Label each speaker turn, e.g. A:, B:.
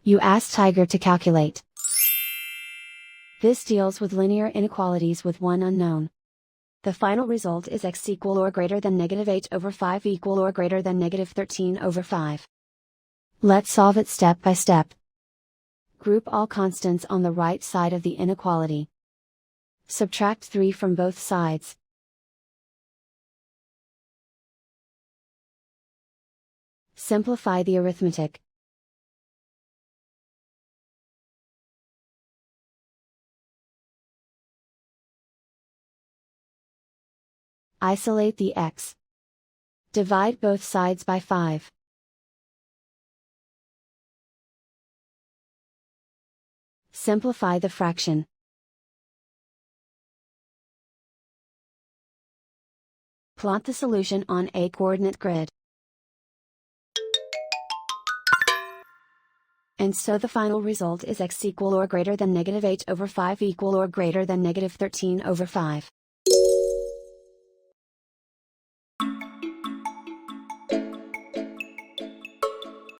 A: You ask Tiger to calculate. This deals with linear inequalities with one unknown. The final result is x equal or greater than -8/5 equal or greater than -13/5. Let's solve it step by step. Group all constants on the right side of the inequality. Subtract 3 from both sides. Simplify the arithmetic. Isolate the x. Divide both sides by 5. Simplify the fraction. Plot the solution on a coordinate grid. And so the final result is x equal or greater than -8/5 equal or greater than -13/5.